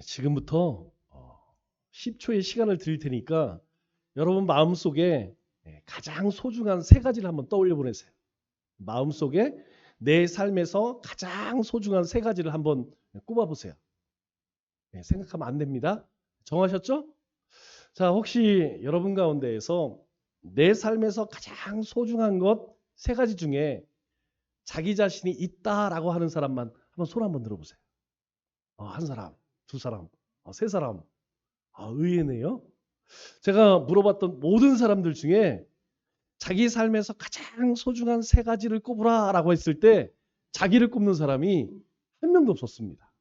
지금부터 10초의 시간을 드릴 테니까 여러분 마음속에 가장 소중한 세 가지를 한번 떠올려 보내세요. 마음속에 내 삶에서 가장 소중한 세 가지를 한번 꼽아 보세요. 생각하면 안 됩니다. 정하셨죠? 자, 혹시 여러분 가운데에서 내 삶에서 가장 소중한 것 세 가지 중에 자기 자신이 있다라고 하는 사람만 한번 손 한번 들어보세요. 한 사람, 두 사람, 세 사람. 의외네요. 제가 물어봤던 모든 사람들 중에 자기 삶에서 가장 소중한 세 가지를 꼽으라라고 했을 때 자기를 꼽는 사람이 한 명도 없었습니다.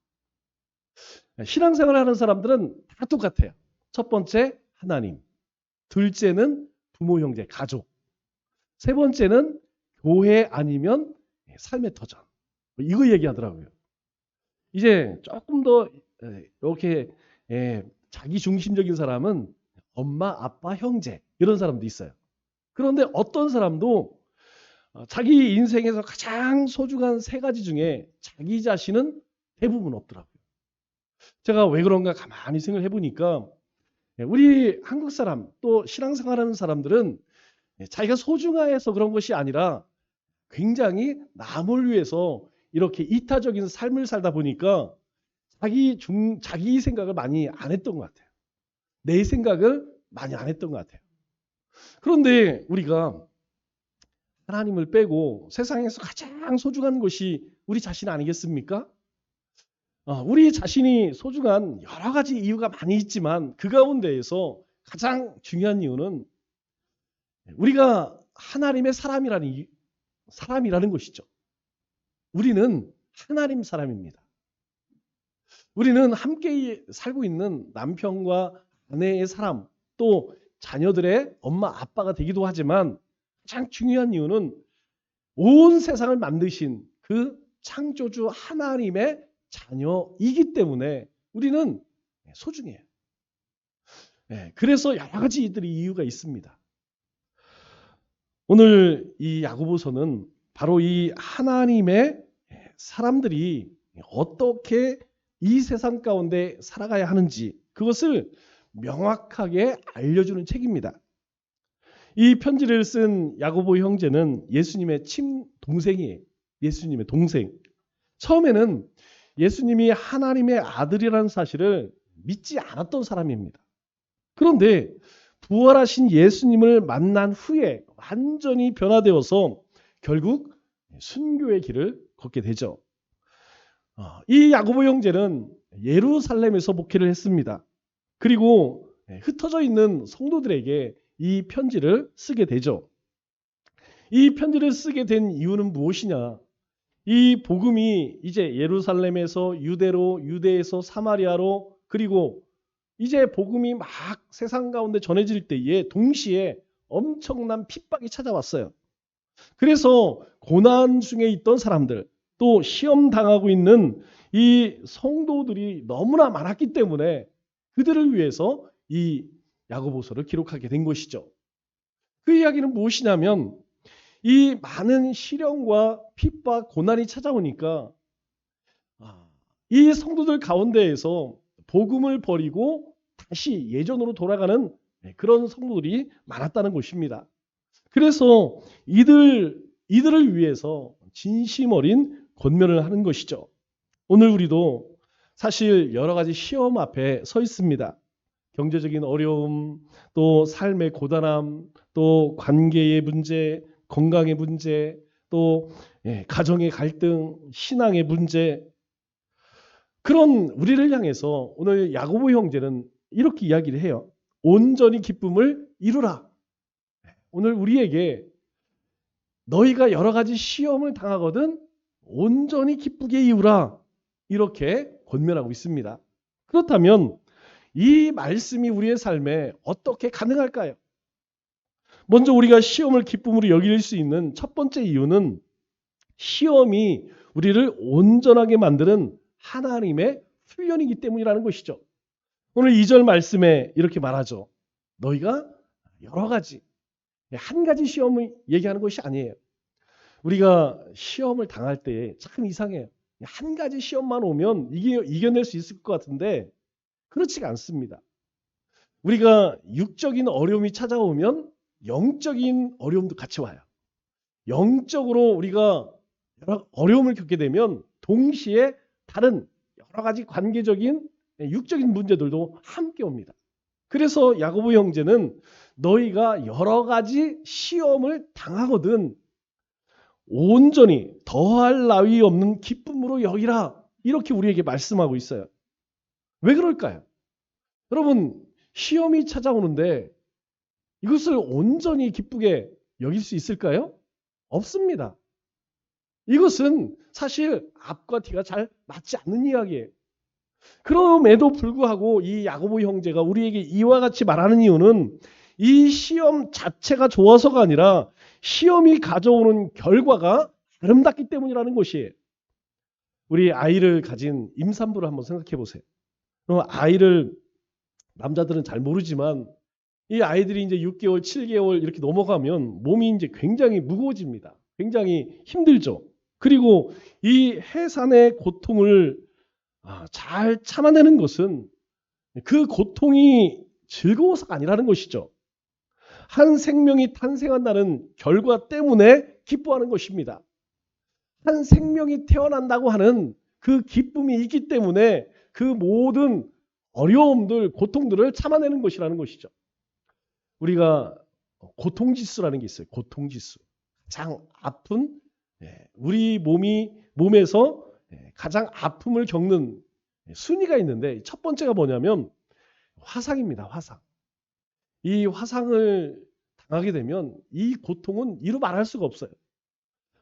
신앙생활을 하는 사람들은 다 똑같아요. 첫 번째 하나님, 둘째는 부모, 형제, 가족, 세 번째는 교회 아니면 삶의 터전. 이거 얘기하더라고요. 이제 조금 더 이렇게 자기 중심적인 사람은 엄마, 아빠, 형제 이런 사람도 있어요. 그런데 어떤 사람도 자기 인생에서 가장 소중한 세 가지 중에 자기 자신은 대부분 없더라고요. 제가 왜 그런가 가만히 생각을 해보니까 우리 한국 사람 또 신앙생활하는 사람들은 자기가 소중해서 그런 것이 아니라 굉장히 남을 위해서 이렇게 이타적인 삶을 살다 보니까 자기 생각을 많이 안 했던 것 같아요. 내 생각을 많이 안 했던 것 같아요. 그런데 우리가 하나님을 빼고 세상에서 가장 소중한 것이 우리 자신 아니겠습니까? 우리 자신이 소중한 여러 가지 이유가 많이 있지만 그 가운데에서 가장 중요한 이유는 우리가 하나님의 사람이라는 것이죠. 우리는 하나님 사람입니다. 우리는 함께 살고 있는 남편과 아내의 사람, 또 자녀들의 엄마, 아빠가 되기도 하지만 가장 중요한 이유는 온 세상을 만드신 그 창조주 하나님의 자녀이기 때문에 우리는 소중해요. 그래서 여러 가지 이유가 있습니다. 오늘 이 야고보서는 바로 이 하나님의 사람들이 어떻게 이 세상 가운데 살아가야 하는지 그것을 명확하게 알려주는 책입니다. 이 편지를 쓴 야고보 형제는 예수님의 친동생이에요. 예수님의 동생. 처음에는 예수님이 하나님의 아들이라는 사실을 믿지 않았던 사람입니다. 그런데 부활하신 예수님을 만난 후에 완전히 변화되어서 결국 순교의 길을 걷게 되죠. 이 야고보 형제는 예루살렘에서 목회를 했습니다. 그리고 흩어져 있는 성도들에게 이 편지를 쓰게 되죠. 이 편지를 쓰게 된 이유는 무엇이냐? 이 복음이 이제 예루살렘에서 유대로, 유대에서 사마리아로, 그리고 이제 복음이 막 세상 가운데 전해질 때에 동시에 엄청난 핍박이 찾아왔어요. 그래서 고난 중에 있던 사람들, 또 시험 당하고 있는 이 성도들이 너무나 많았기 때문에 그들을 위해서 이 야고보서를 기록하게 된 것이죠. 그 이야기는 무엇이냐면 이 많은 시련과 핍박, 고난이 찾아오니까 이 성도들 가운데에서 복음을 버리고 다시 예전으로 돌아가는 그런 성도들이 많았다는 것입니다. 그래서 이들을 위해서 진심 어린 권면을 하는 것이죠. 오늘 우리도 사실 여러 가지 시험 앞에 서 있습니다. 경제적인 어려움, 또 삶의 고단함, 또 관계의 문제, 건강의 문제, 또 가정의 갈등, 신앙의 문제. 그런 우리를 향해서 오늘 야고보 형제는 이렇게 이야기를 해요. 온전히 기쁨을 이루라. 오늘 우리에게 너희가 여러 가지 시험을 당하거든 온전히 기쁘게 이루라. 이렇게 권면하고 있습니다. 그렇다면 이 말씀이 우리의 삶에 어떻게 가능할까요? 먼저 우리가 시험을 기쁨으로 여길 수 있는 첫 번째 이유는 시험이 우리를 온전하게 만드는 하나님의 훈련이기 때문이라는 것이죠. 오늘 2절 말씀에 이렇게 말하죠. 너희가 여러 가지, 한 가지 시험을 얘기하는 것이 아니에요. 우리가 시험을 당할 때 참 이상해요. 한 가지 시험만 오면 이겨낼 수 있을 것 같은데 그렇지가 않습니다. 우리가 육적인 어려움이 찾아오면 영적인 어려움도 같이 와요. 영적으로 우리가 여러 어려움을 겪게 되면 동시에 다른 여러 가지 관계적인 육적인 문제들도 함께 옵니다. 그래서 야고보 형제는 너희가 여러 가지 시험을 당하거든 온전히 더할 나위 없는 기쁨으로 여기라. 이렇게 우리에게 말씀하고 있어요. 왜 그럴까요? 여러분, 시험이 찾아오는데 이것을 온전히 기쁘게 여길 수 있을까요? 없습니다. 이것은 사실 앞과 뒤가 잘 맞지 않는 이야기예요. 그럼에도 불구하고 이 야고보 형제가 우리에게 이와 같이 말하는 이유는 이 시험 자체가 좋아서가 아니라 시험이 가져오는 결과가 아름답기 때문이라는 것이에요. 우리 아이를 가진 임산부를 한번 생각해 보세요. 그럼 아이를 남자들은 잘 모르지만 이 아이들이 이제 6개월, 7개월 이렇게 넘어가면 몸이 이제 굉장히 무거워집니다. 굉장히 힘들죠. 그리고 이 해산의 고통을 잘 참아내는 것은 그 고통이 즐거워서가 아니라는 것이죠. 한 생명이 탄생한다는 결과 때문에 기뻐하는 것입니다. 한 생명이 태어난다고 하는 그 기쁨이 있기 때문에 그 모든 어려움들, 고통들을 참아내는 것이라는 것이죠. 우리가 고통지수라는 게 있어요. 고통지수. 가장 아픈 우리 몸에서 가장 아픔을 겪는 순위가 있는데 첫 번째가 뭐냐면 화상입니다. 화상. 이 화상을 당하게 되면 이 고통은 이루 말할 수가 없어요.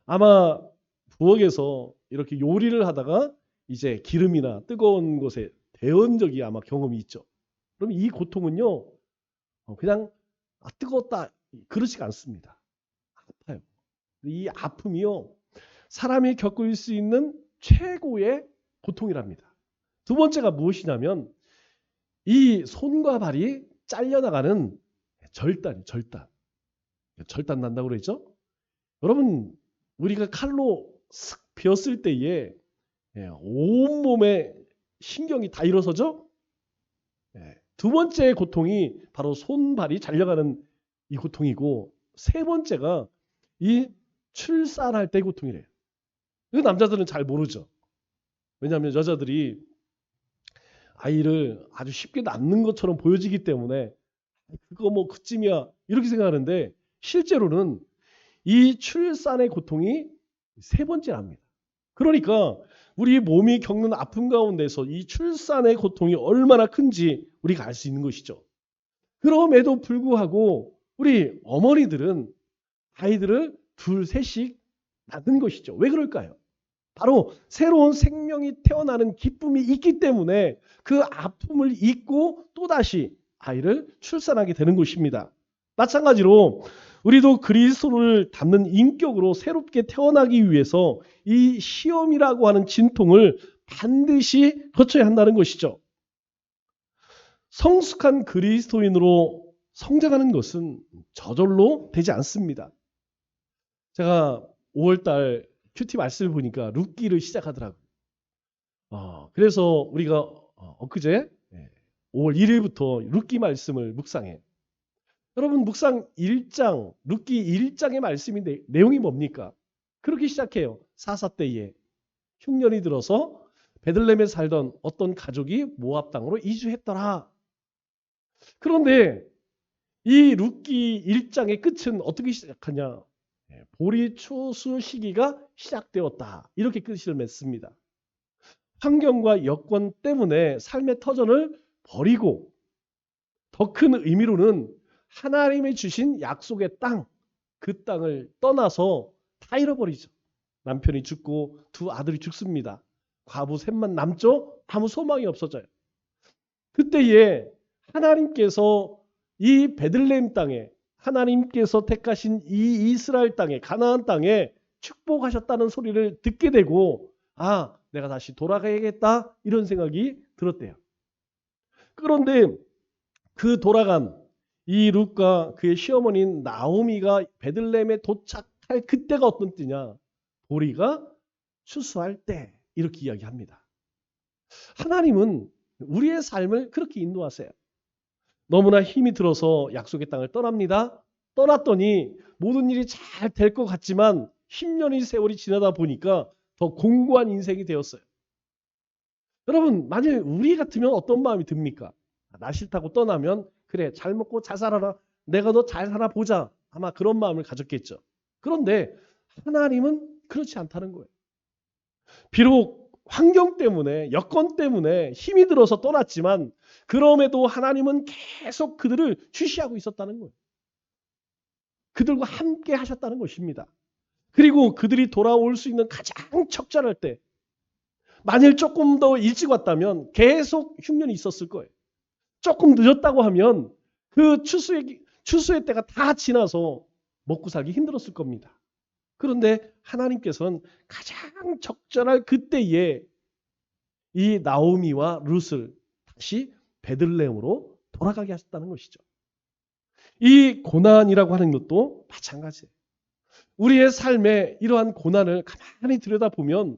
아마 부엌에서 이렇게 요리를 하다가 이제 기름이나 뜨거운 곳에 데운 적이 아마 경험이 있죠. 그럼 이 고통은요, 그냥 뜨거웠다 그렇지가 않습니다. 아파요. 이 아픔이요, 사람이 겪을 수 있는 최고의 고통이랍니다. 두 번째가 무엇이냐면 이 손과 발이 잘려나가는 절단 난다고 그랬죠? 여러분, 우리가 칼로 슥 베었을 때에 온몸에 신경이 다 일어서죠? 두 번째 고통이 바로 손발이 잘려가는 이 고통이고, 세 번째가 이 출산할 때 고통이래요. 이거 남자들은 잘 모르죠. 왜냐하면 여자들이 아이를 아주 쉽게 낳는 것처럼 보여지기 때문에 그거 뭐 그쯤이야 이렇게 생각하는데 실제로는 이 출산의 고통이 세 번째랍니다. 그러니까 우리 몸이 겪는 아픔 가운데서 이 출산의 고통이 얼마나 큰지 우리가 알 수 있는 것이죠. 그럼에도 불구하고 우리 어머니들은 아이들을 둘, 셋씩 낳는 것이죠. 왜 그럴까요? 바로 새로운 생명이 태어나는 기쁨이 있기 때문에 그 아픔을 잊고 또다시 아이를 출산하게 되는 것입니다. 마찬가지로 우리도 그리스도를 닮는 인격으로 새롭게 태어나기 위해서 이 시험이라고 하는 진통을 반드시 거쳐야 한다는 것이죠. 성숙한 그리스도인으로 성장하는 것은 저절로 되지 않습니다. 제가 5월달 큐티 말씀을 보니까 룻기를 시작하더라고요. 그래서 우리가 엊그제 5월 1일부터 룻기 말씀을 묵상해. 여러분 묵상 1장, 룻기 1장의 말씀인데 내용이 뭡니까? 그렇게 시작해요. 사사 때에 흉년이 들어서 베들레헴에 살던 어떤 가족이 모압 땅으로 이주했더라. 그런데 이 룻기 1장의 끝은 어떻게 시작하냐? 보리 추수 시기가 시작되었다. 이렇게 끝을 맺습니다. 환경과 여건 때문에 삶의 터전을 버리고 더 큰 의미로는 하나님이 주신 약속의 땅, 그 땅을 떠나서 다 잃어버리죠. 남편이 죽고 두 아들이 죽습니다. 과부 셋만 남죠? 아무 소망이 없어져요. 그때에 하나님께서 이 베들레헴 땅에 하나님께서 택하신 이 이스라엘 땅에 가나안 땅에 축복하셨다는 소리를 듣게 되고 내가 다시 돌아가야겠다 이런 생각이 들었대요. 그런데 그 돌아간 이 룻과 그의 시어머니인 나오미가 베들레헴에 도착할 그때가 어떤 때냐? 보리가 추수할 때 이렇게 이야기합니다. 하나님은 우리의 삶을 그렇게 인도하세요. 너무나 힘이 들어서 약속의 땅을 떠납니다. 떠났더니 모든 일이 잘 될 것 같지만 10년의 세월이 지나다 보니까 더 공고한 인생이 되었어요. 여러분, 만약에 우리 같으면 어떤 마음이 듭니까? 나 싫다고 떠나면 그래, 잘 먹고 잘 살아라. 내가 너 잘 살아 보자. 아마 그런 마음을 가졌겠죠. 그런데 하나님은 그렇지 않다는 거예요. 비록 환경 때문에, 여건 때문에 힘이 들어서 떠났지만 그럼에도 하나님은 계속 그들을 주시하고 있었다는 거예요. 그들과 함께 하셨다는 것입니다. 그리고 그들이 돌아올 수 있는 가장 적절할 때, 만일 조금 더 일찍 왔다면 계속 흉년이 있었을 거예요. 조금 늦었다고 하면 그 추수의 때가 다 지나서 먹고 살기 힘들었을 겁니다. 그런데 하나님께서는 가장 적절할 그때에 이 나오미와 룻을 다시 베들레헴으로 돌아가게 하셨다는 것이죠. 이 고난이라고 하는 것도 마찬가지예요. 우리의 삶에 이러한 고난을 가만히 들여다보면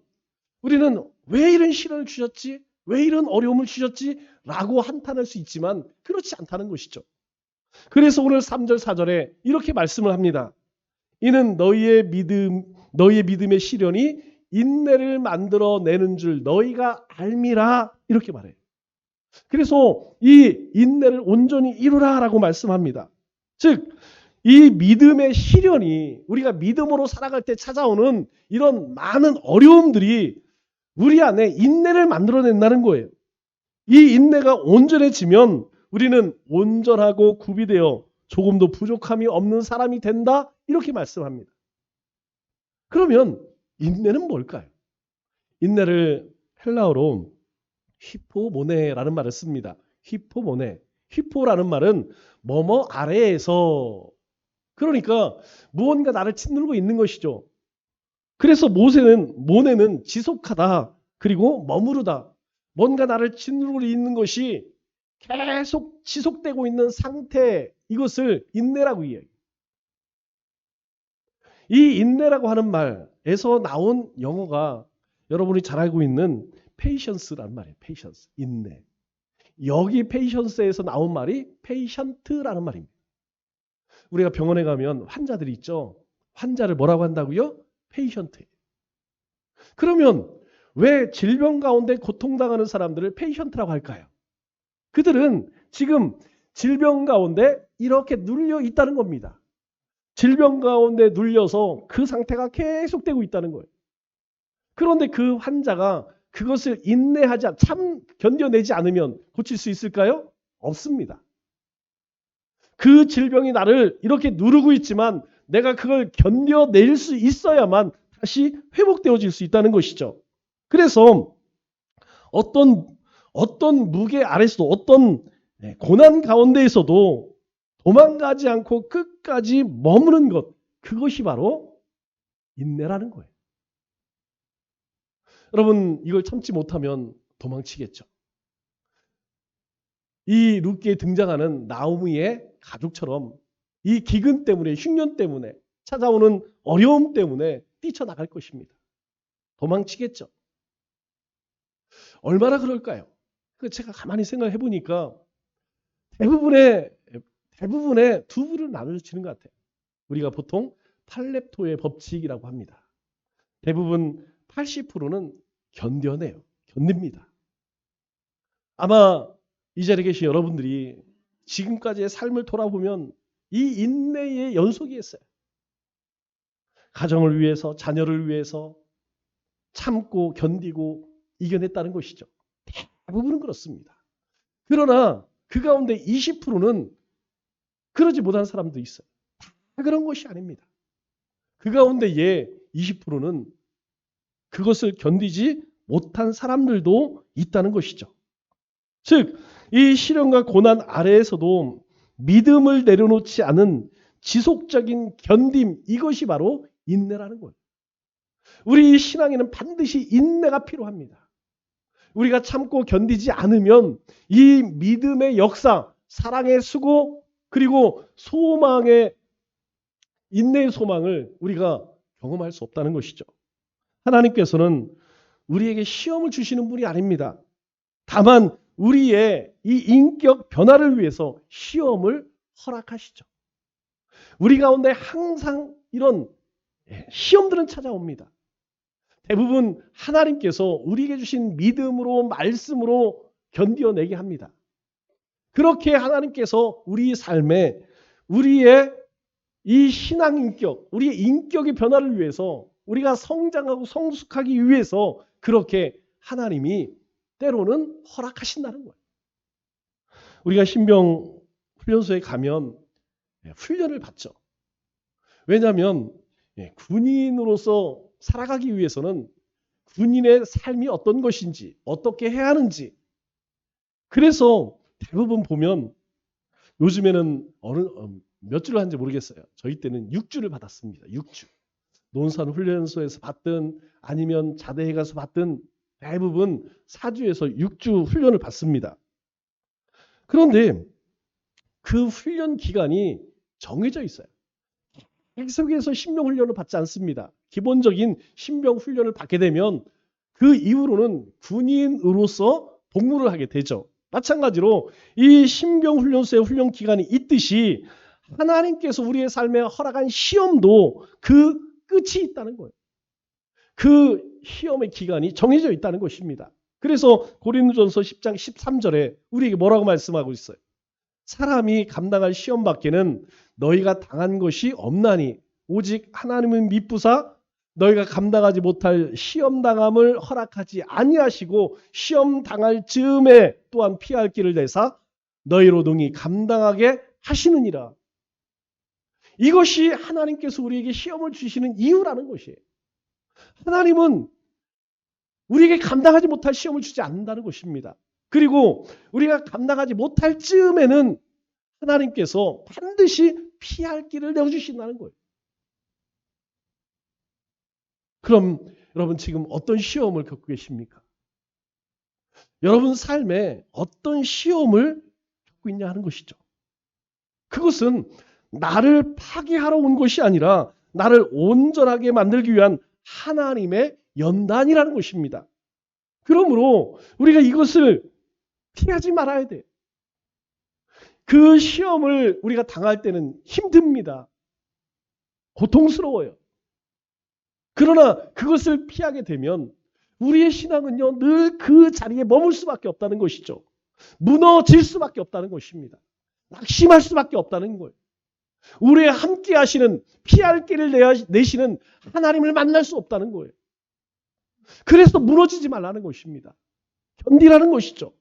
우리는 왜 이런 시련을 주셨지? 왜 이런 어려움을 주셨지? 라고 한탄할 수 있지만 그렇지 않다는 것이죠. 그래서 오늘 3절 4절에 이렇게 말씀을 합니다. 이는 너희의 믿음의 시련이 인내를 만들어내는 줄 너희가 알미라 이렇게 말해요. 그래서 이 인내를 온전히 이루라라고 말씀합니다. 즉 이 믿음의 시련이 우리가 믿음으로 살아갈 때 찾아오는 이런 많은 어려움들이 우리 안에 인내를 만들어낸다는 거예요. 이 인내가 온전해지면 우리는 온전하고 구비되어 조금도 부족함이 없는 사람이 된다 이렇게 말씀합니다. 그러면 인내는 뭘까요? 인내를 헬라어로 휘포모네라는 말을 씁니다. 휘포모네. 휘포라는 말은 뭐뭐 아래에서, 그러니까 무언가 나를 짓누르고 있는 것이죠. 그래서 모네는 지속하다, 그리고 머무르다. 뭔가 나를 짓누르고 있는 것이 계속 지속되고 있는 상태, 이것을 인내라고 이야기해요. 이 인내라고 하는 말에서 나온 영어가 여러분이 잘 알고 있는 patience란 말이에요. patience, 인내. 여기 patience에서 나온 말이 patient라는 말입니다. 우리가 병원에 가면 환자들이 있죠. 환자를 뭐라고 한다고요? patient. 그러면 왜 질병 가운데 고통당하는 사람들을 patient라고 할까요? 그들은 지금 질병 가운데 이렇게 눌려 있다는 겁니다. 질병 가운데 눌려서 그 상태가 계속되고 있다는 거예요. 그런데 그 환자가 그것을 참 견뎌내지 않으면 고칠 수 있을까요? 없습니다. 그 질병이 나를 이렇게 누르고 있지만 내가 그걸 견뎌낼 수 있어야만 다시 회복되어질 수 있다는 것이죠. 그래서 어떤 무게 아래서도, 어떤 고난 가운데에서도 도망가지 않고 끝까지 머무는 것, 그것이 바로 인내라는 거예요. 여러분, 이걸 참지 못하면 도망치겠죠. 이 룻기에 등장하는 나오미의 가족처럼 이 기근 때문에, 흉년 때문에, 찾아오는 어려움 때문에 뛰쳐나갈 것입니다. 도망치겠죠. 얼마나 그럴까요? 제가 가만히 생각해 보니까 대부분의 두 부를 나눠지는 것 같아요. 우리가 보통 팔렙토의 법칙이라고 합니다. 대부분 80%는 견뎌내요. 견딥니다. 아마 이 자리에 계신 여러분들이 지금까지의 삶을 돌아보면 이 인내의 연속이었어요. 가정을 위해서, 자녀를 위해서 참고 견디고 이겨냈다는 것이죠. 대부분은 그렇습니다. 그러나 그 가운데 20%는 그러지 못한 사람도 있어요. 다 그런 것이 아닙니다. 그 가운데에 20%는 그것을 견디지 못한 사람들도 있다는 것이죠. 즉, 이 시련과 고난 아래에서도 믿음을 내려놓지 않은 지속적인 견딤, 이것이 바로 인내라는 거예요. 우리 신앙에는 반드시 인내가 필요합니다. 우리가 참고 견디지 않으면 이 믿음의 역사, 사랑의 수고, 그리고 인내의 소망을 우리가 경험할 수 없다는 것이죠. 하나님께서는 우리에게 시험을 주시는 분이 아닙니다. 다만 우리의 이 인격 변화를 위해서 시험을 허락하시죠. 우리 가운데 항상 이런 시험들은 찾아옵니다. 대부분 하나님께서 우리에게 주신 믿음으로 말씀으로 견뎌내게 합니다. 그렇게 하나님께서 우리 삶에 우리의 이 신앙 인격, 우리의 인격의 변화를 위해서 우리가 성장하고 성숙하기 위해서 그렇게 하나님이 때로는 허락하신다는 거예요. 우리가 신병 훈련소에 가면 훈련을 받죠. 왜냐하면 군인으로서 살아가기 위해서는 군인의 삶이 어떤 것인지, 어떻게 해야 하는지. 그래서 대부분 보면 요즘에는 몇 주를 하는지 모르겠어요. 저희 때는 6주를 받았습니다. 6주. 논산 훈련소에서 받든 아니면 자대에 가서 받든 대부분 4주에서 6주 훈련을 받습니다. 그런데 그 훈련 기간이 정해져 있어요. 계속해서 신병 훈련을 받지 않습니다. 기본적인 신병 훈련을 받게 되면 그 이후로는 군인으로서 복무를 하게 되죠. 마찬가지로 이 신병 훈련소의 훈련 기간이 있듯이 하나님께서 우리의 삶에 허락한 시험도 그 끝이 있다는 거예요. 그 시험의 기간이 정해져 있다는 것입니다. 그래서 고린도전서 10장 13절에 우리에게 뭐라고 말씀하고 있어요? 사람이 감당할 시험 밖에는 너희가 당한 것이 없나니 오직 하나님은 미쁘사 너희가 감당하지 못할 시험 당함을 허락하지 아니하시고 시험 당할 즈음에 또한 피할 길을 내사 너희로 능히 감당하게 하시느니라. 이것이 하나님께서 우리에게 시험을 주시는 이유라는 것이에요. 하나님은 우리에게 감당하지 못할 시험을 주지 않는다는 것입니다. 그리고 우리가 감당하지 못할 즈음에는 하나님께서 반드시 피할 길을 내어주신다는 거예요. 그럼 여러분 지금 어떤 시험을 겪고 계십니까? 여러분 삶에 어떤 시험을 겪고 있냐 하는 것이죠. 그것은 나를 파괴하러 온 것이 아니라 나를 온전하게 만들기 위한 하나님의 연단이라는 것입니다. 그러므로 우리가 이것을 피하지 말아야 돼요. 그 시험을 우리가 당할 때는 힘듭니다. 고통스러워요. 그러나 그것을 피하게 되면 우리의 신앙은요, 늘 그 자리에 머물 수밖에 없다는 것이죠. 무너질 수밖에 없다는 것입니다. 낙심할 수밖에 없다는 거예요. 우리와 함께 하시는 피할 길을 내시는 하나님을 만날 수 없다는 거예요. 그래서 무너지지 말라는 것입니다. 견디라는 것이죠.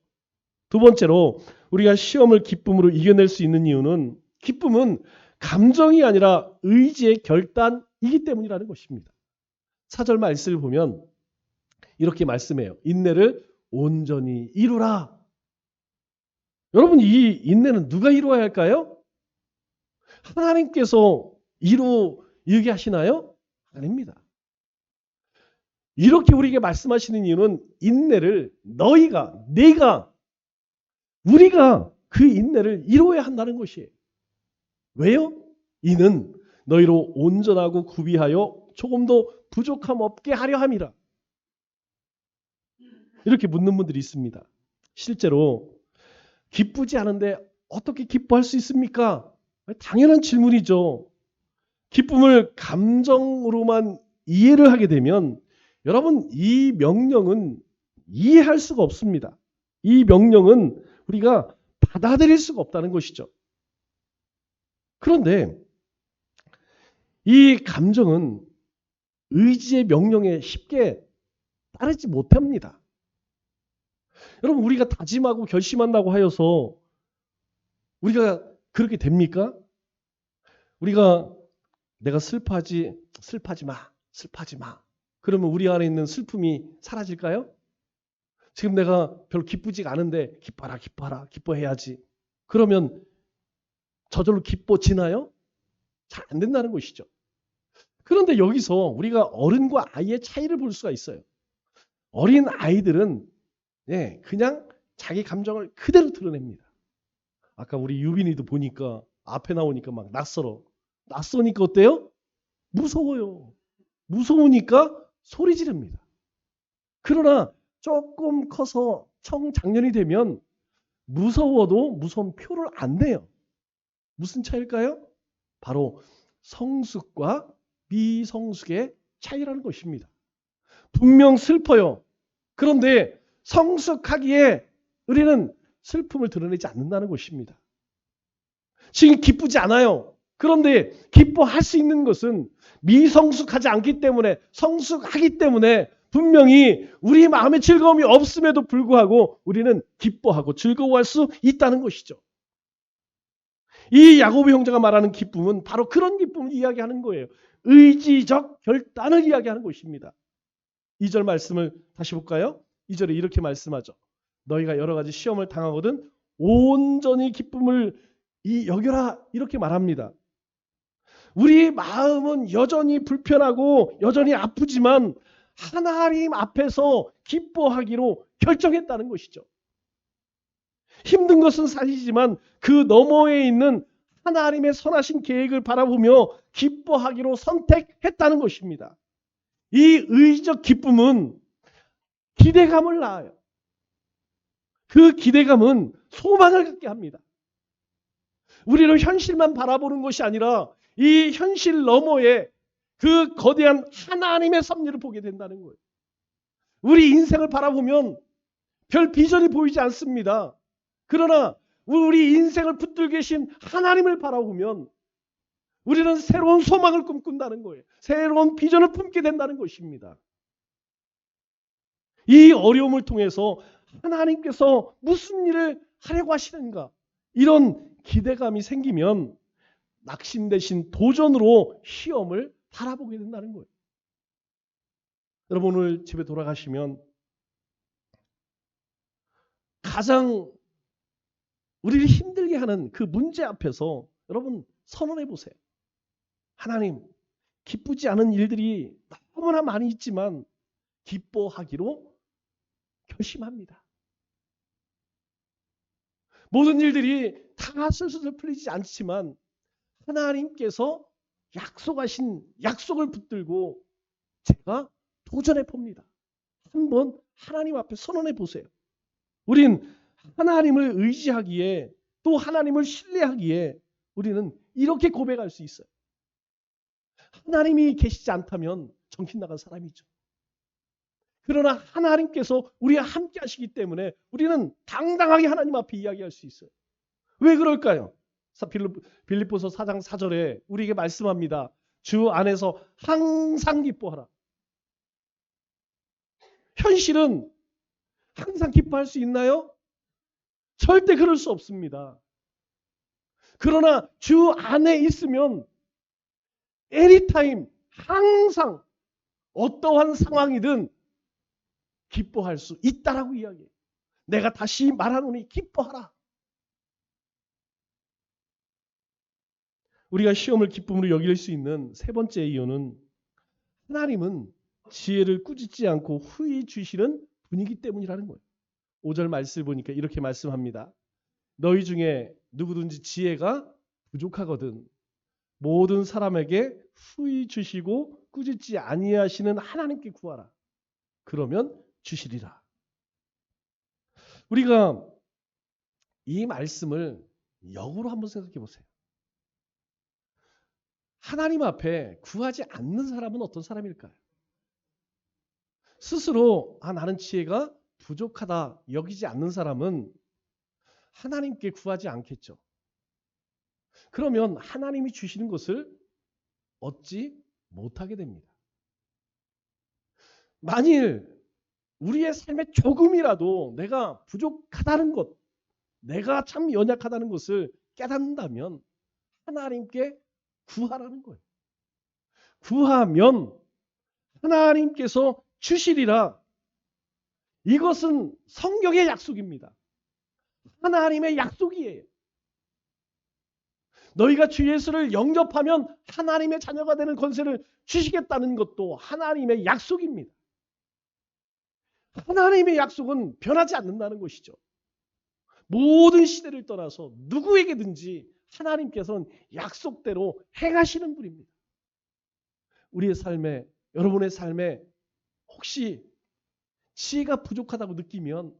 두 번째로 우리가 시험을 기쁨으로 이겨낼 수 있는 이유는 기쁨은 감정이 아니라 의지의 결단이기 때문이라는 것입니다. 4절 말씀을 보면 이렇게 말씀해요. 인내를 온전히 이루라. 여러분 이 인내는 누가 이루어야 할까요? 하나님께서 이루게 하시나요? 아닙니다. 이렇게 우리에게 말씀하시는 이유는 인내를 내가 우리가 그 인내를 이루어야 한다는 것이에요. 왜요? 이는 너희로 온전하고 구비하여 조금도 부족함 없게 하려 함이라. 이렇게 묻는 분들이 있습니다. 실제로 기쁘지 않은데 어떻게 기뻐할 수 있습니까? 당연한 질문이죠. 기쁨을 감정으로만 이해를 하게 되면 여러분 이 명령은 이해할 수가 없습니다. 이 명령은 우리가 받아들일 수가 없다는 것이죠. 그런데 이 감정은 의지의 명령에 쉽게 따르지 못합니다. 여러분 우리가 다짐하고 결심한다고 하여서 우리가 그렇게 됩니까? 우리가 내가 슬퍼하지 마. 그러면 우리 안에 있는 슬픔이 사라질까요? 지금 내가 별로 기쁘지가 않은데 기뻐해야지. 그러면 저절로 기뻐지나요? 잘 안 된다는 것이죠. 그런데 여기서 우리가 어른과 아이의 차이를 볼 수가 있어요. 어린 아이들은 그냥 자기 감정을 그대로 드러냅니다. 아까 우리 유빈이도 보니까 앞에 나오니까 막 낯서니까 어때요? 무서워요. 무서우니까 소리 지릅니다. 그러나 조금 커서 청장년이 되면 무서워도 무서움표를 안 내요. 무슨 차일까요? 바로 성숙과 미성숙의 차이라는 것입니다. 분명 슬퍼요. 그런데 성숙하기에 우리는 슬픔을 드러내지 않는다는 것입니다. 지금 기쁘지 않아요. 그런데 기뻐할 수 있는 것은 미성숙하지 않기 때문에, 성숙하기 때문에 분명히 우리 마음에 즐거움이 없음에도 불구하고 우리는 기뻐하고 즐거워할 수 있다는 것이죠. 이 야고보 형제가 말하는 기쁨은 바로 그런 기쁨을 이야기하는 거예요. 의지적 결단을 이야기하는 것입니다. 2절 말씀을 다시 볼까요? 2절에 이렇게 말씀하죠. 너희가 여러 가지 시험을 당하거든 온전히 기쁨을 여겨라, 이렇게 말합니다. 우리 마음은 여전히 불편하고 여전히 아프지만 하나님 앞에서 기뻐하기로 결정했다는 것이죠. 힘든 것은 사실이지만 그 너머에 있는 하나님의 선하신 계획을 바라보며 기뻐하기로 선택했다는 것입니다. 이 의지적 기쁨은 기대감을 낳아요. 그 기대감은 소망을 갖게 합니다. 우리는 현실만 바라보는 것이 아니라 이 현실 너머에 그 거대한 하나님의 섭리를 보게 된다는 거예요. 우리 인생을 바라보면 별 비전이 보이지 않습니다. 그러나 우리 인생을 붙들고 계신 하나님을 바라보면 우리는 새로운 소망을 꿈꾼다는 거예요. 새로운 비전을 품게 된다는 것입니다. 이 어려움을 통해서 하나님께서 무슨 일을 하려고 하시는가, 이런 기대감이 생기면 낙심 대신 도전으로 시험을 바라보게 된다는 거예요. 여러분, 오늘 집에 돌아가시면 가장 우리를 힘들게 하는 그 문제 앞에서 여러분 선언해 보세요. 하나님, 기쁘지 않은 일들이 너무나 많이 있지만 기뻐하기로 결심합니다. 모든 일들이 다 슬슬 풀리지 않지만 하나님께서 약속하신 약속을 붙들고 제가 도전해 봅니다. 한번 하나님 앞에 선언해 보세요. 우린 하나님을 의지하기에, 또 하나님을 신뢰하기에 우리는 이렇게 고백할 수 있어요. 하나님이 계시지 않다면 정신 나간 사람이죠. 그러나 하나님께서 우리와 함께 하시기 때문에 우리는 당당하게 하나님 앞에 이야기할 수 있어요. 왜 그럴까요? 빌립보서 4장 4절에 우리에게 말씀합니다. 주 안에서 항상 기뻐하라. 현실은 항상 기뻐할 수 있나요? 절대 그럴 수 없습니다. 그러나 주 안에 있으면 anytime, 항상 어떠한 상황이든 기뻐할 수 있다라고 이야기해요. 내가 다시 말하노니 기뻐하라. 우리가 시험을 기쁨으로 여길 수 있는 세 번째 이유는 하나님은 지혜를 꾸짖지 않고 후히 주시는 분이기 때문이라는 거예요. 5절 말씀을 보니까 이렇게 말씀합니다. 너희 중에 누구든지 지혜가 부족하거든 모든 사람에게 후히 주시고 꾸짖지 아니하시는 하나님께 구하라. 그러면 주시리라. 우리가 이 말씀을 역으로 한번 생각해 보세요. 하나님 앞에 구하지 않는 사람은 어떤 사람일까요? 스스로 나는 지혜가 부족하다 여기지 않는 사람은 하나님께 구하지 않겠죠. 그러면 하나님이 주시는 것을 얻지 못하게 됩니다. 만일 우리의 삶에 조금이라도 내가 부족하다는 것, 내가 참 연약하다는 것을 깨닫는다면 하나님께 구하라는 거예요. 구하면 하나님께서 주시리라. 이것은 성경의 약속입니다. 하나님의 약속이에요. 너희가 주 예수를 영접하면 하나님의 자녀가 되는 권세를 주시겠다는 것도 하나님의 약속입니다. 하나님의 약속은 변하지 않는다는 것이죠. 모든 시대를 떠나서 누구에게든지 하나님께서는 약속대로 행하시는 분입니다. 우리의 삶에, 여러분의 삶에 혹시 지혜가 부족하다고 느끼면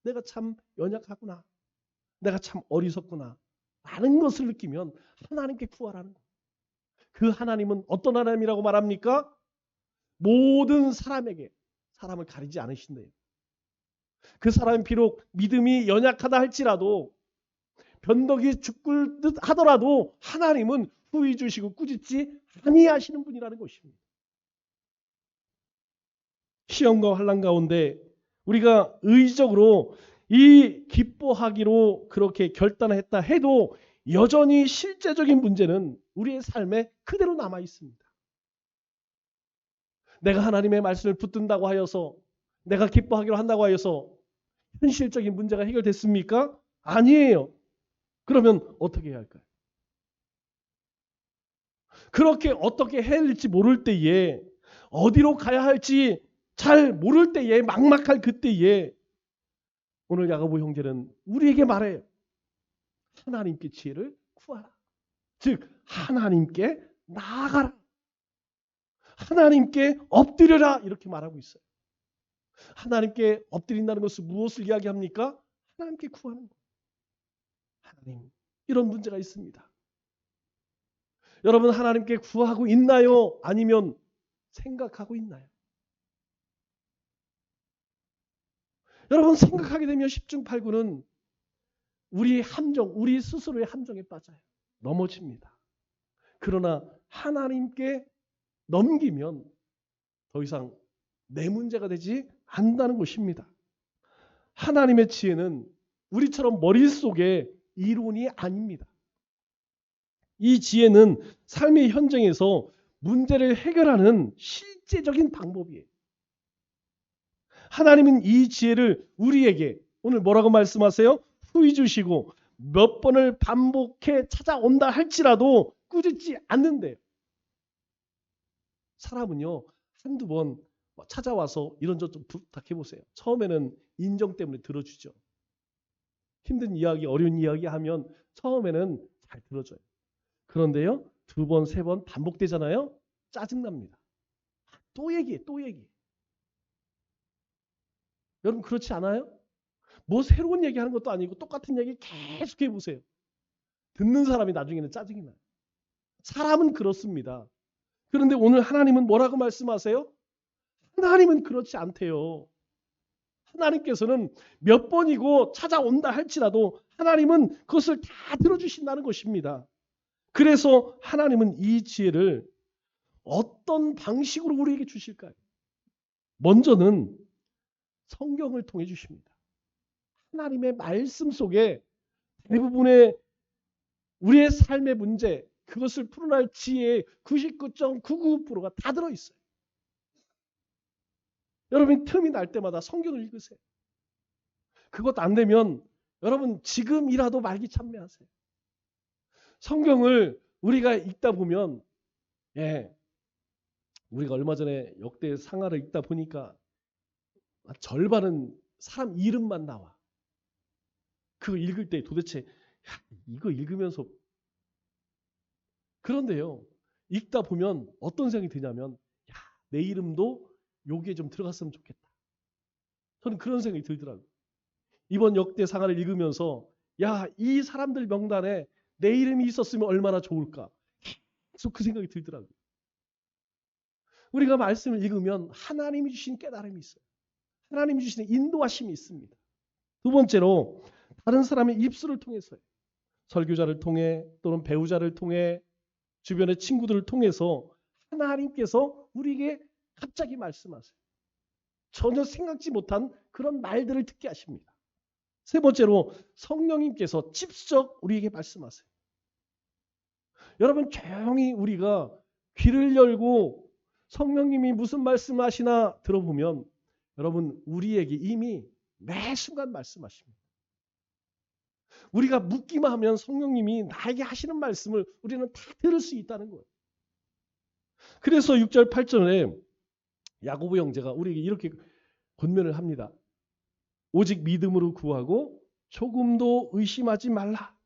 내가 참 연약하구나. 내가 참 어리석구나 라는 것을 느끼면 하나님께 구하라는 거예요. 그 하나님은 어떤 하나님이라고 말합니까? 모든 사람에게 사람을 가리지 않으신대요. 그 사람이 비록 믿음이 연약하다 할지라도 변덕이 죽을 듯 하더라도 하나님은 후히 주시고 꾸짖지 아니하시는 분이라는 것입니다. 시험과 환난 가운데 우리가 의지적으로 이 기뻐하기로 그렇게 결단했다 해도 여전히 실제적인 문제는 우리의 삶에 그대로 남아 있습니다. 내가 하나님의 말씀을 붙든다고 하여서 내가 기뻐하기로 한다고 하여서 현실적인 문제가 해결됐습니까? 아니에요. 그러면 어떻게 해야 할까요? 그렇게 어떻게 해야 할지 모를 때에 어디로 가야 할지 잘 모를 때에 막막할 그때에 오늘 야고보 형제는 우리에게 말해요. 하나님께 지혜를 구하라. 즉 하나님께 나아가라. 하나님께 엎드려라 이렇게 말하고 있어요. 하나님께 엎드린다는 것은 무엇을 이야기합니까? 하나님께 구하는 것. 하나님 이런 문제가 있습니다. 여러분 하나님께 구하고 있나요? 아니면 생각하고 있나요? 여러분 생각하게 되면 10중 8구는 우리의 함정, 우리 스스로의 함정에 빠져요. 넘어집니다. 그러나 하나님께 넘기면 더 이상 내 문제가 되지 않는다는 것입니다. 하나님의 지혜는 우리처럼 머릿속에 이론이 아닙니다. 이 지혜는 삶의 현장에서 문제를 해결하는 실제적인 방법이에요. 하나님은 이 지혜를 우리에게 오늘 뭐라고 말씀하세요? 후히 주시고 몇 번을 반복해 찾아온다 할지라도 꾸짖지 않는데요. 사람은요 한두 번 찾아와서 이런저런 좀 부탁해 보세요. 처음에는 인정 때문에 들어주죠. 힘든 이야기, 어려운 이야기 하면 처음에는 잘 들어줘요. 그런데요 두 번, 세 번 반복되잖아요. 짜증납니다. 또 얘기해, 또 얘기해. 여러분 그렇지 않아요? 뭐 새로운 얘기하는 것도 아니고 똑같은 얘기 계속 해보세요. 듣는 사람이 나중에는 짜증이 나요. 사람은 그렇습니다. 그런데 오늘 하나님은 뭐라고 말씀하세요? 하나님은 그렇지 않대요. 하나님께서는 몇 번이고 찾아온다 할지라도 하나님은 그것을 다 들어주신다는 것입니다. 그래서 하나님은 이 지혜를 어떤 방식으로 우리에게 주실까요? 먼저는 성경을 통해 주십니다. 하나님의 말씀 속에 대부분의 우리의 삶의 문제, 그것을 풀어낼 지혜의 99.99%가 다 들어있어요. 여러분 틈이 날 때마다 성경을 읽으세요. 그것 안 되면 여러분 지금이라도 말기참매하세요. 성경을 우리가 읽다 보면 우리가 얼마 전에 역대 상하를 읽다 보니까 절반은 사람 이름만 나와. 그거 읽을 때 도대체 이거 읽으면서 그런데요. 읽다 보면 어떤 생각이 드냐면 내 이름도 여기에 좀 들어갔으면 좋겠다. 저는 그런 생각이 들더라고요. 이번 역대 상하를 읽으면서 이 사람들 명단에 내 이름이 있었으면 얼마나 좋을까. 계속 그 생각이 들더라고요. 우리가 말씀을 읽으면 하나님이 주신 깨달음이 있어요. 하나님이 주시는 인도하심이 있습니다. 두 번째로 다른 사람의 입술을 통해서요. 설교자를 통해 또는 배우자를 통해 주변의 친구들을 통해서 하나님께서 우리에게 갑자기 말씀하세요. 전혀 생각지 못한 그런 말들을 듣게 하십니다. 세 번째로 성령님께서 직접 우리에게 말씀하세요. 여러분 조용히 우리가 귀를 열고 성령님이 무슨 말씀하시나 들어보면 여러분 우리에게 이미 매 순간 말씀하십니다. 우리가 묻기만 하면 성령님이 나에게 하시는 말씀을 우리는 다 들을 수 있다는 거예요. 그래서 6절 8절에 야고보 형제가 우리에게 이렇게 권면을 합니다. 오직 믿음으로 구하고 조금도 의심하지 말라.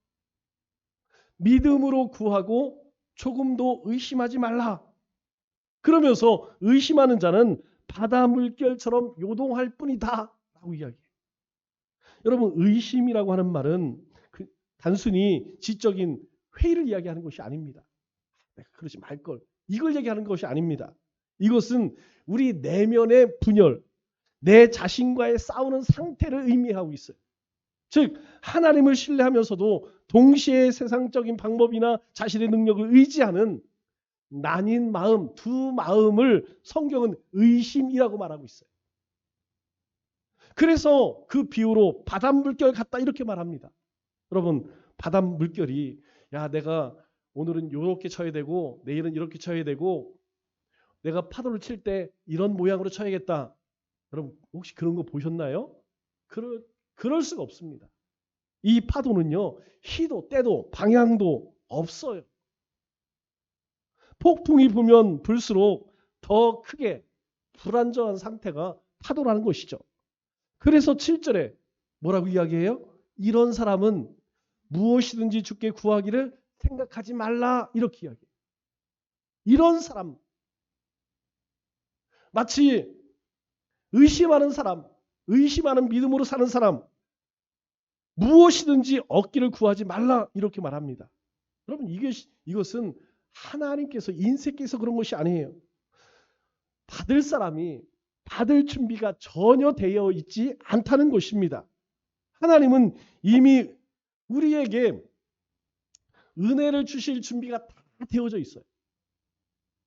믿음으로 구하고 조금도 의심하지 말라. 그러면서 의심하는 자는 바다 물결처럼 요동할 뿐이다 라고 이야기해요. 여러분 의심이라고 하는 말은 단순히 지적인 회의를 이야기하는 것이 아닙니다. 내가 그러지 말걸. 이걸 얘기하는 것이 아닙니다. 이것은 우리 내면의 분열, 내 자신과의 싸우는 상태를 의미하고 있어요. 즉 하나님을 신뢰하면서도 동시에 세상적인 방법이나 자신의 능력을 의지하는 나뉜 마음, 두 마음을 성경은 의심이라고 말하고 있어요. 그래서 그 비유로 바닷물결 같다 이렇게 말합니다. 여러분 바닷물결이 야 내가 오늘은 이렇게 쳐야 되고 내일은 이렇게 쳐야 되고 내가 파도를 칠 때 이런 모양으로 쳐야겠다. 여러분 혹시 그런 거 보셨나요? 그럴 수가 없습니다. 이 파도는요. 희도 때도 방향도 없어요. 폭풍이 불면 불수록 더 크게 불안정한 상태가 파도라는 것이죠. 그래서 7절에 뭐라고 이야기해요? 이런 사람은 무엇이든지 주께 구하기를 생각하지 말라 이렇게 이야기해요. 이런 사람 마치 의심하는 사람, 의심하는 믿음으로 사는 사람 무엇이든지 얻기를 구하지 말라 이렇게 말합니다. 여러분 이것은 하나님께서 인생께서 그런 것이 아니에요. 받을 사람이 받을 준비가 전혀 되어 있지 않다는 것입니다. 하나님은 이미 우리에게 은혜를 주실 준비가 다 되어져 있어요.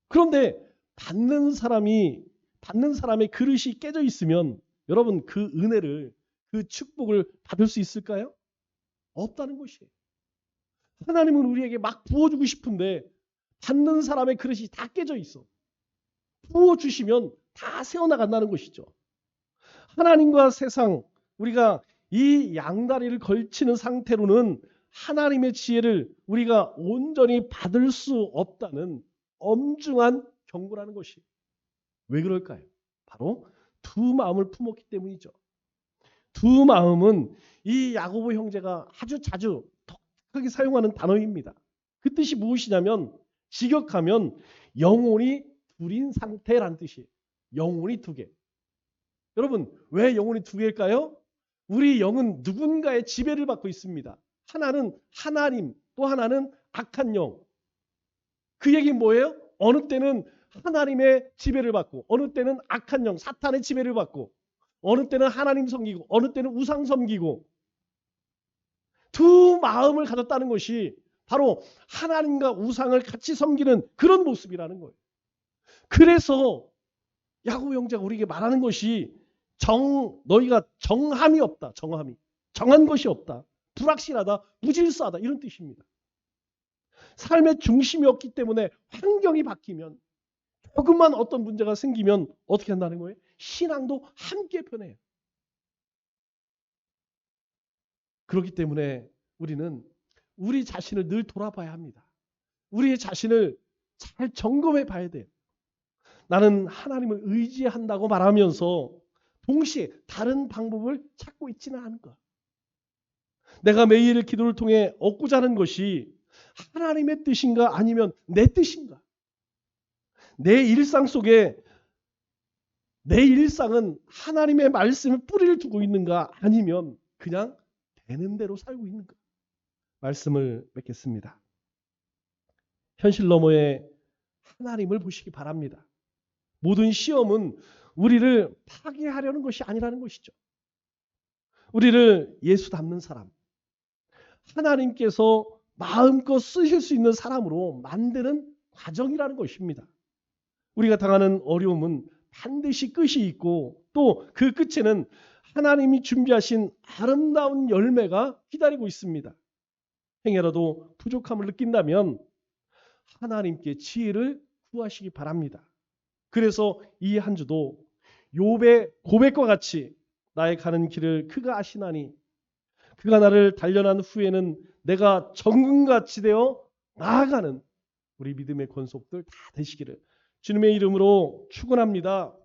그런데 받는 사람의 그릇이 깨져 있으면 여러분 그 은혜를 그 축복을 받을 수 있을까요? 없다는 것이에요. 하나님은 우리에게 막 부어주고 싶은데 받는 사람의 그릇이 다 깨져 있어. 부어주시면 다 새어나간다는 것이죠. 하나님과 세상 우리가 이 양다리를 걸치는 상태로는 하나님의 지혜를 우리가 온전히 받을 수 없다는 엄중한 경고라는 것이. 왜 그럴까요? 바로 두 마음을 품었기 때문이죠. 두 마음은 이 야고보 형제가 아주 자주 독특하게 사용하는 단어입니다. 그 뜻이 무엇이냐면 직역하면 영혼이 둘인 상태라는 뜻이에요. 영혼이 두 개. 여러분 왜 영혼이 두 개일까요? 우리 영은 누군가의 지배를 받고 있습니다. 하나는 하나님, 또 하나는 악한 영. 그 얘기는 뭐예요? 어느 때는 하나님의 지배를 받고 어느 때는 악한 영, 사탄의 지배를 받고 어느 때는 하나님 섬기고 어느 때는 우상 섬기고 두 마음을 가졌다는 것이 바로 하나님과 우상을 같이 섬기는 그런 모습이라는 거예요. 그래서 야고보 형제가 우리에게 말하는 것이 너희가 정함이 없다. 정한 것이 없다. 불확실하다. 무질서하다. 이런 뜻입니다. 삶의 중심이 없기 때문에 환경이 바뀌면 조금만 어떤 문제가 생기면 어떻게 한다는 거예요? 신앙도 함께 변해요. 그렇기 때문에 우리는 우리 자신을 늘 돌아봐야 합니다. 우리의 자신을 잘 점검해 봐야 돼요. 나는 하나님을 의지한다고 말하면서 동시에 다른 방법을 찾고 있지는 않은가. 내가 매일 기도를 통해 얻고자 하는 것이 하나님의 뜻인가 아니면 내 뜻인가. 내 일상 속에 내 일상은 하나님의 말씀에 뿌리를 두고 있는가 아니면 그냥 되는 대로 살고 있는가. 말씀을 맺겠습니다. 현실 너머에 하나님을 보시기 바랍니다. 모든 시험은 우리를 파괴하려는 것이 아니라는 것이죠. 우리를 예수 닮는 사람, 하나님께서 마음껏 쓰실 수 있는 사람으로 만드는 과정이라는 것입니다. 우리가 당하는 어려움은 반드시 끝이 있고 또 그 끝에는 하나님이 준비하신 아름다운 열매가 기다리고 있습니다. 행여라도 부족함을 느낀다면 하나님께 지혜를 구하시기 바랍니다. 그래서 이 한 주도 욥의 고백과 같이 나의 가는 길을 그가 아시나니 그가 나를 단련한 후에는 내가 정금같이 되어 나아가는 우리 믿음의 권속들 다 되시기를 주님의 이름으로 축원합니다.